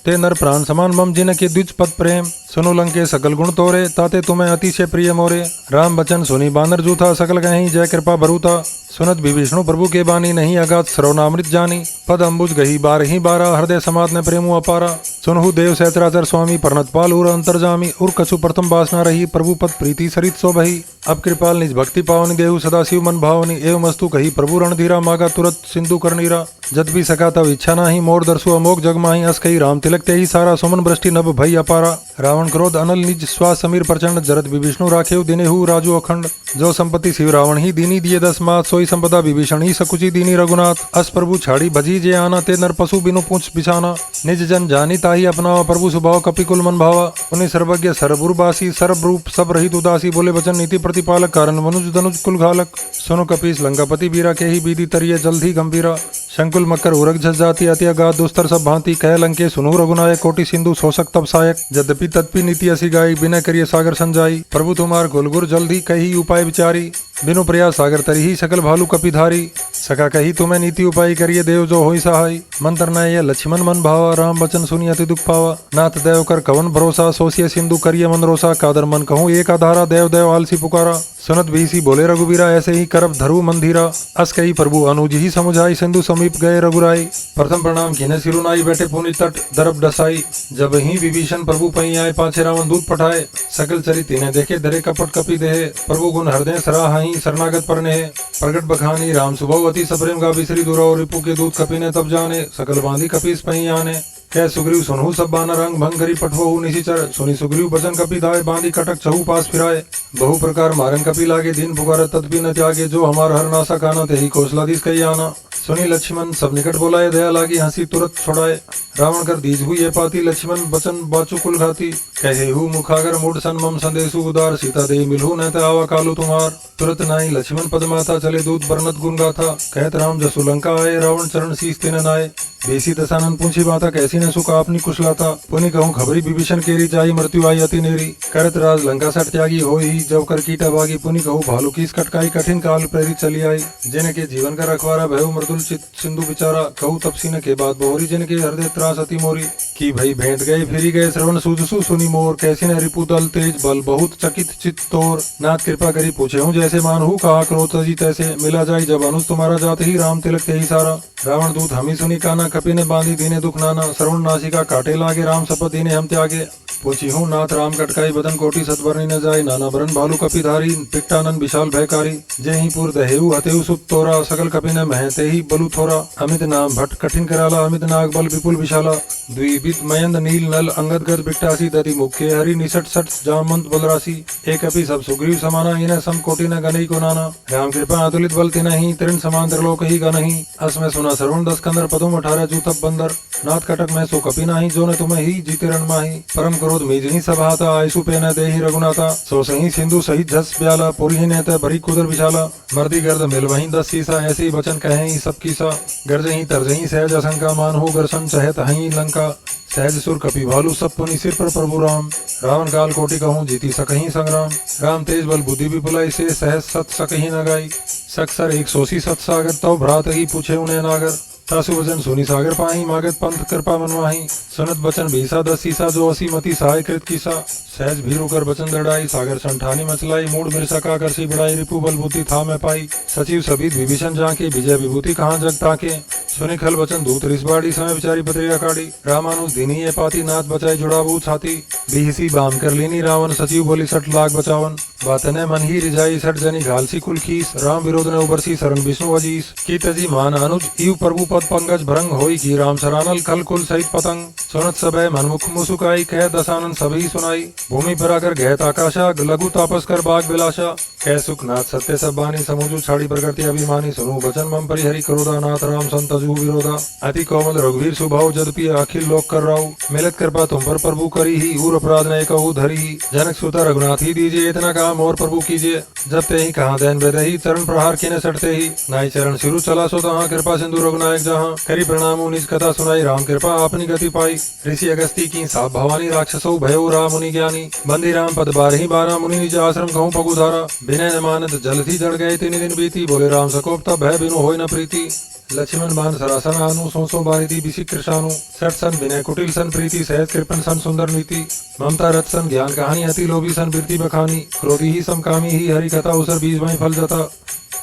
ते नर प्राण समान मम जिन के द्विज पद प्रेम सुनु लंके सकल गुण तोरे ताते तुम्हें अतिशय प्रिय मोरे राम बचन सुनी बानर जूथा सकल गही जय कृपा भरूता सुनत विभीषणु प्रभु के बानी नहीं अगात श्रवणामृत जानी पद अम्बुज गही बार ही बारा हृदय समात ने प्रेमु अपारा सुनहु देव सहचराचर स्वामी परनतपाल उर अंतर्जामी उर कछु प्रथम वासना रही प्रभु पद प्रीति सरित सो भई अब कृपाल निज भक्ति पावनी देहु सदा शिव मन भावनी एवं मस्तु कही प्रभु रणधीरा मागा तुरत सिंधु करनीरा जद भी सका तब इच्छा नाही मोर दर्शु अमोघ जग माही अस कही राम तिलक ते ही सारा सुमन वृष्टि नभ भई अपारा रावण क्रोध अनल निज श्वास समीर प्रचंड जरत विभीषणु राखेव दिनेहु राजू अखंड जो संपत्ति शिव रावण ही दीनी दिए 10 मात सोई संपदा विभीषण ही सकुची दीनी रघुनाथ अस प्रभु छाड़ी भजी जे आना ते नर पशु बिनु पूछ बिछाना निज जन जानी ताही अपनावा प्रभु स्वभाव कपिकुल मन भावा उन्हें सर्वज्ञ सर्वुरबासी सर्व रूप सब रहित उदासी बोले वचन नीति प्रतिपालक कारण मनुज धनुज कुल घालक सुनो कपीस लंकापति बीरा के ही बीदी तरिये जल्द ही गंभीरा शंकुल मकर उरग झस जाती अति अगाध दुस्तर सब भांति कह लंके सुनु रघुनायक कोटि सिंधु शोषक तब सायक यद्यपि तत्पि नीति असी गाई बिना करिए सागर संजाई प्रभु तुम्हार गुलगुर जल्दी कही उपाय विचारी बिनु प्रयास सागर तरी ही सकल भालू कपिधारी। सका कही तुम्हें नीति उपाय करिए देव जो होई सहाय। मंत्र न ये लक्ष्मण मन भावा, राम बचन सुनी अति दुख पावा। नाथ देव कर कवन भरोसा, सोसिय सिंधु करिए मन रोसा। कादर मन कहूँ एक आधारा, देव देव आलसी पुकारा। सुनत भीसी बोले रघुवीरा, ऐसे ही करब धरु मंदिरा। अस कही प्रभु अनुज ही समुझाई, सिंधु समीप गए रघुराई। प्रथम प्रणाम कीने सिरुनाई, बैठे पुनि तट दरब डसाई। जब ही विभीषण प्रभु पई आए, पाछे रावण दूत पठाए। सकल चरित इन्हें देखे, धरे कपट कपि देहे। प्रभु गुण हृदय सराहहि, शरणागत परने। प्रगट बखानी राम सुभवती, सप्रेम गा बिसरी दूरा। रिपु के दूत कपि ने तब जाने, सकल बांधी कपीस पई आने। कह सुग्रीव सुनहु सब बानर रंग, भंग करी पठवहु निशिचर। सुनी सुग्रीव बचन कपि धाय, बांधी कटक चहु पास फिराए। बहु प्रकार मारन कपि लागे, दीन पुकार तदपि न त्यागे। जो हमार हर नासा काना, तेहि कौशलाधीश कही आना। सुनी लक्ष्मण सब निकट बोलाए, दया लागी हंसी तुरंत छुड़ाए। रावण कर दीज हुई ये पाती, लक्ष्मण बचन बाचु कुल घाती। कहे हु मुखागर मूड सन, मम संदेशु उदार। सीता दे मिलहु न ते आवा कालु तुम्हार। तुरत नाही लक्ष्मण पद माता, चले दूत बरनत गुण गाथा। कहत राम जसु लंका आए, रावण चरण शीस तिन नाए। बेसी दसानन पूछी बाता, कैसी न सुख आपनी कुशलाता। पुनि कहूँ खबरी विभीषण केरी, जाई मृत्यु आई अति नेरी। करत राज लंका सट त्यागी, होई जब कर कीटा भागी। पुनि कहूँ भालू कीस कटकाई, कठिन काल प्रेरित चली आई। जिन के जीवन का रखवारा, भयउ मृदुल चित सिंधु बिचारा। कहूँ तपसी न के बात बहुरी, जिन के हृदय त्रास अति मोरी। की भई भेंट गए फिरी गए, श्रवण सूझसु सुनी मोर। कैसी न रिपु दल तेज, बल बहुत चकित चित तोर। नाथ कृपा करी पूछे हूँ जैसे, मानहु कहा क्रोध तजी तैसे। मिला जाई जब अनुज तुम्हारा, जाते ही राम तिलक तेहि सारा। रावण दूत हमी सुनी काना, कपि ने बांधी दीने दुख नाना। श्रवण नासिका काटे लागे, राम शपथ दीने हम त्यागे। पूछी हूँ नाथ राम कटकाई, बदन कोटि सतबरनी न जाय। नाना बरन भालू कपिधारी, पिकटानन विशाल भयकारी। जय ही पुर दहेउ हतेउ सुत तोरा, सकल कपि न महते ही बलु थोरा। अमित नाम भट्ट कठिन कराला, अमित नाग बल विपुल विशाला। द्विविध मयंद नील नल, अंगद गद बिकटासी। दति मुख्य हरि निसट सट, जामंत बलरासी। एक अपि सब सुग्रीव समाना, इन्हें सम कोटि न गनई को नाना। राम कृपा अतुलित बल तिनहि, तृण समान त्रिलोक ही गनहि। अस में सुना श्रवण 10 कंदर, पदुम 18 जूतब बंदर। नाथ कटक में सो कपि नाही, जो ने तुम्हें ही जीते रण माही। परम क्रोध मीजहि सभाता, आयसु पे न देहि रघुनाथा। सो सही सिंधु सहित झस प्याला, पुरी ही नेत भरी कुदर विशाला। मर्दी गर्द मिल वहीं 10 सीसा, ऐसे ही वचन कहे ही सब कीसा। गर्जही तरजही सहज असंका, मानहु गरसन चहत हहीं लंका। सहज सुर कपि भालू, सब पुनि सिर पर प्रभु राम। रावण काल कोटि कहूँ, जीती सकहीं संग्राम। राम तेज बल बुद्धि विपुलाई, से सहज सत सकहीं न गाई। सकसर एक सोसी सत सागर, तव भ्रात ही पूछे उन्हें नागर। तासु वचन सुनी सागर पाही, मागत पंथ कृपा मनवाही। सुनत बचन भीसा 10 सीसा, जो असी मति सहाय कृत कीसा। सहज भीरु कर बचन दृढ़ाई, सागर संठानी मचलाई। मूड मिर्सका करसी बढ़ाई, रिपु बल बुद्धि था मैं पाई। सचिव सभी विभीषण जाके, विजय विभूति कहाँ जग ताके। सुनि खल बचन दूत रिसबाड़ी, समय विचारी पत्रिया काढ़ी। रामानुज दीनी ये पाती, नाथ बचाई जुड़ाबू छाती। बिहसी बाम कर लीनी रावण, सचिव बोली 60 लाख बचावन। बातने मन ही रिझाई, 60 जनी घालसी कुल खीस। राम विरोध ने उबरसी, शरण विष्णु अजीस। की तजी मान अनुज इव प्रभु पद पंकज भरंग होई। की राम सरानल खल कुल सहित पतंग। सुनत सबे मनमुख मुसुकाई, कह दसानन सभी सुनाई। भूमि पर आकर गहत आकाशा, लघु तापस कर बाग बिलाशा। कह सुखनाथ सत्य सब बानी, समुझु छाड़ी प्रकृति अभिमानी। सुनु बचन मम परिहरि, क्रोधा नाथ राम संतजु विरोधा। अति कोमल रघुवीर सुभाव, जदपि अखिल लोक कर राउ। मिलत कृपा तुम पर प्रभु करी ही, ऊर अपराध न कहु धरी ही। जनक सुता रघुनाथ ही दीजिए, इतना कहा मोर प्रभु कीजिए। जब ते ही कहा दैन बेदही, चरण प्रहार किने सटते ही। नाई चरण सिरु चला सो तहाँ, कृपा सिंधु रघुनायक जहाँ। करी प्रणाम निज कथा सुनाई, राम कृपा आपनी गति पाई। ऋषि अगस्ती की साप भवानी, राक्षसो भयो राम मुनि ज्ञानी। बंदी राम पद 12 12, मुनि निज आश्रम कहूँ पगुधारा। बिनय न मानत जलधि जड़ गए, 3 दिन बीती। बोले राम सकोप तब भय बिनु होय न प्रीति। लक्ष्मण बान सरासन आनु, सो बारिदी बिसी कृषानु। 60 सन विनय कुटिल सन प्रीति, सहज कृपन सन सुंदर नीति। ममता रथ सन ज्ञान कहानी, अति लोभी सन बिरती बखानी। क्रोधी ही समकामी ही, हरि कथा उसर बीज वहीं फल जाता।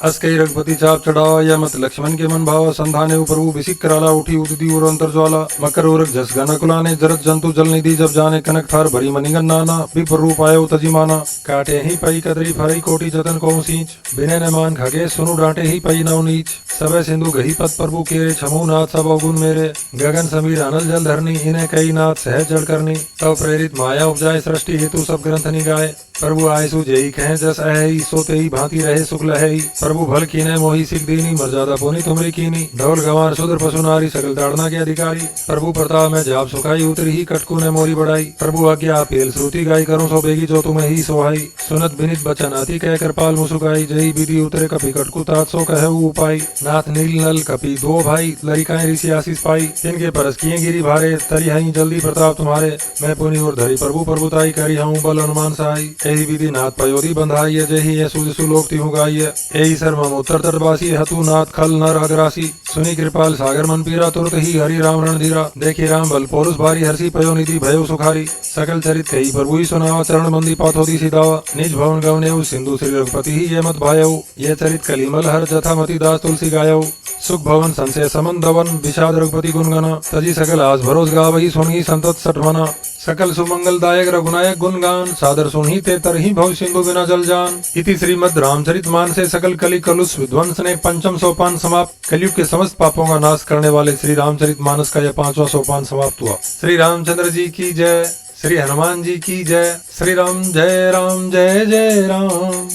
अस कई रघुपति चाप चढ़ावा, या मत लक्ष्मण के मन भावा। संधाने प्रभु बिसिक कराला, उठी उदती और अंतर ज्वाला। मकर उरक जस गना कुलाने, जरत जंतु जल निधि। जब जाने कनक थार भरी मनिगन नाना। विप्र रूप आयो तजी माना, काटे ही पई कदरी फरई। कोटि जतन को सींच, बिने न मान खगे, सुनु डांटे ही पई नव नीच। सबे सिंधु गही पद प्रभु केरे, छमु नाथ सब अवगुण मेरे। गगन समीर अनल जल धरनी, इन्हें कई नाथ सहज जड़ करनी। तब प्रेरित माया उपजाए, सृष्टि हेतु सब ग्रंथ निगाए। प्रभु आयसु जेहि कहें जस अहि, सोते ही भांति रहे सुख लहई। प्रभु भल कीने मोही सिख दीनी, मर्यादा पुनि तुमरी कीनी। ढोल गंवार शूद्र पशु नारी, सकल ताड़ना के अधिकारी। प्रभु प्रताप में जाप सुखाई, उतरी ही कटकू ने मोरी बढ़ाई। प्रभु आज्ञा पेल श्रुति गाई, करूं सो बेगी जो तुम्हें ही सोहाई। सुनत बिनित बचन अति कह कृपाल मुसुकाई, जही विधि उतरे कपि कटकू तात सो कहे उपाई। नाथ नील नल कपि दो भाई, लरिकाएं ऋषि आशीष पाई। तिनके परस किए गिरी भारे, तरी हई जल्दी प्रताप तुम्हारे। मैं पुनि और धरी प्रभु प्रभुताई, करी हूँ बल अनुमान सहाई। यही विधि नाथ पयोधी बंधाई, जही है सुजसु लोक तिहु गाई। यही सर्वम उत्तर तटवासी, हतु नाथ खल नर अग्रासी। सुनी कृपाल सागर मन पीरा, तुरत ही हरि राम रणधीरा। देखी राम बल पौरुष भारी, हर्षि पयो निधि भयो सुखारी। सकल चरित कही प्रभु ही सुनावा, चरण बंदी पाथोदी सिदावा। निज भवन गवनेऊ, सिंधु श्री रघुपति ही ये मत भायऊ। ये चरित कलिमल हर जथा मति दास तुलसी गायऊ। सुख भवन संशय समन दवन, विषाद रघुपति गुणगना। तजी सकल आस भरोस गावही, सुनही संतत सठमना। सकल सुमंगल दायक रघुनायक गुणगान, सादर सुनही ते तरही भव सिंधु बिना जल जान। इति श्रीमद् रामचरित मानसे सकल कलि कलुष विध्वंस ने पंचम सोपान समाप्त। कलयुग के समस्त पापों का नाश करने वाले श्री रामचरित मानस का यह 5वां सोपान समाप्त हुआ। श्री रामचंद्र जी की जय, श्री हनुमान जी की जय। श्री राम जय राम जय जय राम,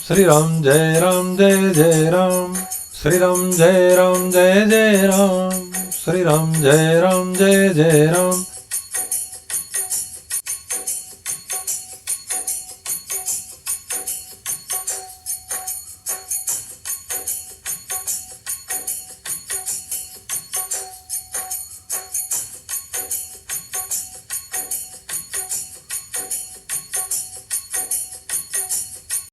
श्री राम जय राम जय जय राम, श्री राम जय राम जय जय राम, श्री राम जय राम जय जय राम।